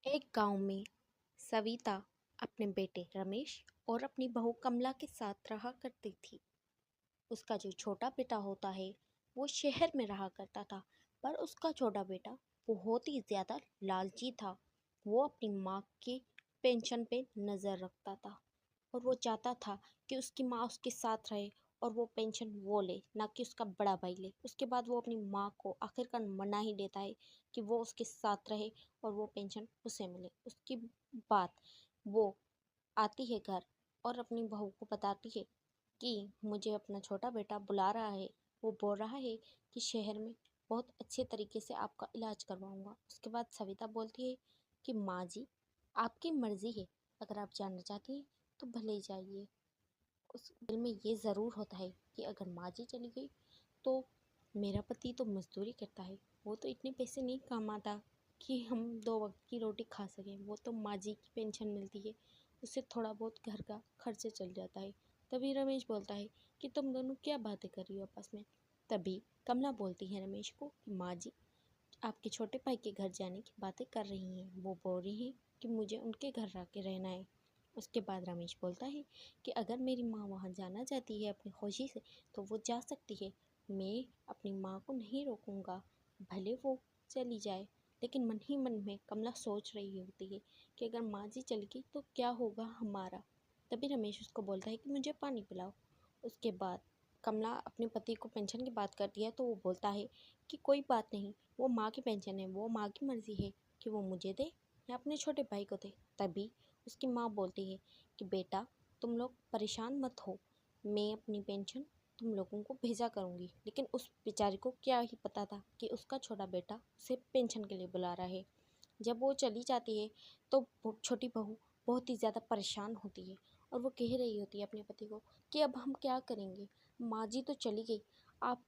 एक गांव में सविता अपने बेटे रमेश और अपनी बहू कमला के साथ रहा करती थी। उसका जो छोटा बेटा होता है वो शहर में रहा करता था। पर उसका छोटा बेटा बहुत ही ज्यादा लालची था। वो अपनी माँ की पेंशन पे नजर रखता था और वो चाहता था कि उसकी माँ उसके साथ रहे और वो पेंशन वो ले, ना कि उसका बड़ा भाई ले। उसके बाद वो अपनी माँ को आखिरकार मना ही देता है कि वो उसके साथ रहे और वो पेंशन उसे मिले। उसकी बात वो आती है घर और अपनी बहू को बताती है कि मुझे अपना छोटा बेटा बुला रहा है। वो बोल रहा है कि शहर में बहुत अच्छे तरीके से आपका इलाज करवाऊंगा। उसके बाद सविता बोलती है कि माँ जी, आपकी मर्जी है, अगर आप जानना चाहती हैं तो भले जाइए। उस दिल में ये ज़रूर होता है कि अगर माँ जी चली गई तो मेरा पति तो मजदूरी करता है, वो तो इतने पैसे नहीं कमाता कि हम दो वक्त की रोटी खा सकें। वो तो माँ जी की पेंशन मिलती है, उससे थोड़ा बहुत घर का खर्च चल जाता है। तभी रमेश बोलता है कि तुम दोनों क्या बातें कर रही हो आपस में। तभी कमला बोलती है रमेश को कि माँ जी, आपके छोटे भाई के घर जाने की बातें कर रही हैं। वो बोल रही हैं कि मुझे उनके घर रह के रहना है। उसके बाद रमेश बोलता है कि अगर मेरी माँ वहाँ जाना चाहती है अपनी खुशी से तो वो जा सकती है। मैं अपनी माँ को नहीं रोकूंगा, भले वो चली जाए। लेकिन मन ही मन में कमला सोच रही होती है कि अगर माँ जी चली गई तो क्या होगा हमारा। तभी रमेश उसको बोलता है कि मुझे पानी पिलाओ। उसके बाद कमला अपने पति को पेंशन की बात करती है तो वो बोलता है कि कोई बात नहीं, वो माँ की पेंशन है, वो माँ की मर्जी है कि वो मुझे दे या अपने छोटे भाई को दे। तभी उसकी माँ बोलती है कि बेटा, तुम लोग परेशान मत हो, मैं अपनी पेंशन तुम लोगों को भेजा करूँगी। लेकिन उस बेचारी को क्या ही पता था कि उसका छोटा बेटा उसे पेंशन के लिए बुला रहा है। जब वो चली जाती है तो छोटी बहू बहुत ही ज़्यादा परेशान होती है और वो कह रही होती है अपने पति को कि अब हम क्या करेंगे, माँ जी तो चली गई, आप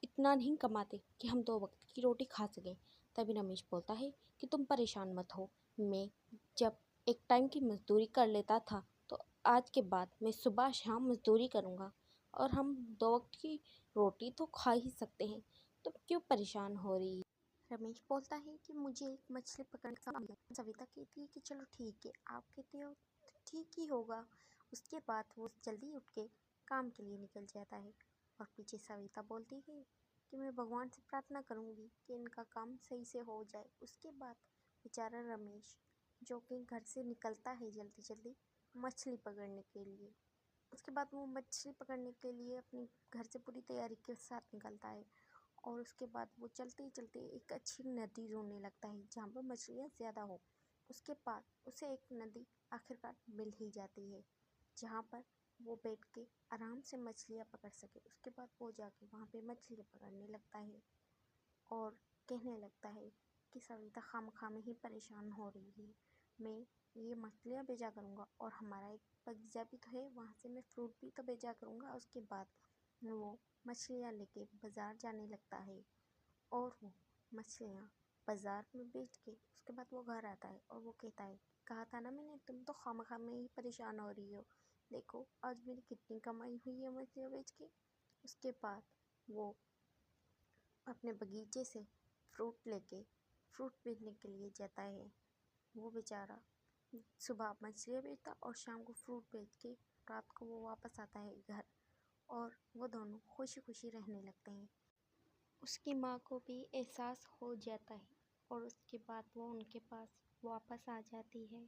इतना नहीं कमाते कि हम दो वक्त की रोटी खा सकें। तभी रमेश बोलता है कि तुम परेशान मत हो, मैं जब एक टाइम की मजदूरी कर लेता था तो आज के बाद मैं सुबह शाम मजदूरी करूँगा और हम दो वक्त की रोटी तो खा ही सकते हैं। तुम क्यों परेशान हो रही। रमेश बोलता है कि मुझे एक मछली पकड़ने का काम है। सविता कहती है कि चलो ठीक है, आप कहते हो तो ठीक ही होगा। उसके बाद वो जल्दी उठ के काम के लिए निकल जाता है और पीछे सविता बोलती है कि मैं भगवान से प्रार्थना करूंगी कि इनका काम सही से हो जाए। उसके बाद बेचारा रमेश जो कि घर से निकलता है जल्दी जल्दी मछली पकड़ने के लिए। उसके बाद वो मछली पकड़ने के लिए अपने घर से पूरी तैयारी के साथ निकलता है और उसके बाद वो चलते ही चलते एक अच्छी नदी ढूंढने लगता है जहाँ पर मछलियाँ ज़्यादा हो। उसके बाद उसे एक नदी आखिरकार मिल ही जाती है जहाँ पर वो बैठ के आराम से मछलियाँ पकड़ सके। उसके बाद वो जाके वहाँ पे मछलियाँ पकड़ने लगता है और कहने लगता है कि सविता खामखा में ही परेशान हो रही है, मैं ये मछलियाँ बेचा करूँगा और हमारा एक बगीचा भी तो है, वहाँ से मैं फ्रूट भी तो बेचा करूँगा। उसके बाद वो मछलियाँ लेके बाज़ार जाने लगता है और वो मछलियाँ बाज़ार में बेच के उसके बाद वो घर आता है और वो कहता है, कहा था ना मैंने, तुम तो खामखा में ही परेशान हो रही हो, देखो आज मेरी कितनी कमाई हुई है मछलियाँ बेच के। उसके बाद वो अपने बगीचे से फ्रूट लेके फ्रूट बेचने के लिए जाता है। वो बेचारा सुबह मछलियाँ बेचता और शाम को फ्रूट बेच के रात को वो वापस आता है घर और वो दोनों खुशी खुशी रहने लगते हैं। उसकी माँ को भी एहसास हो जाता है और उसके बाद वो उनके पास वापस आ जाती है।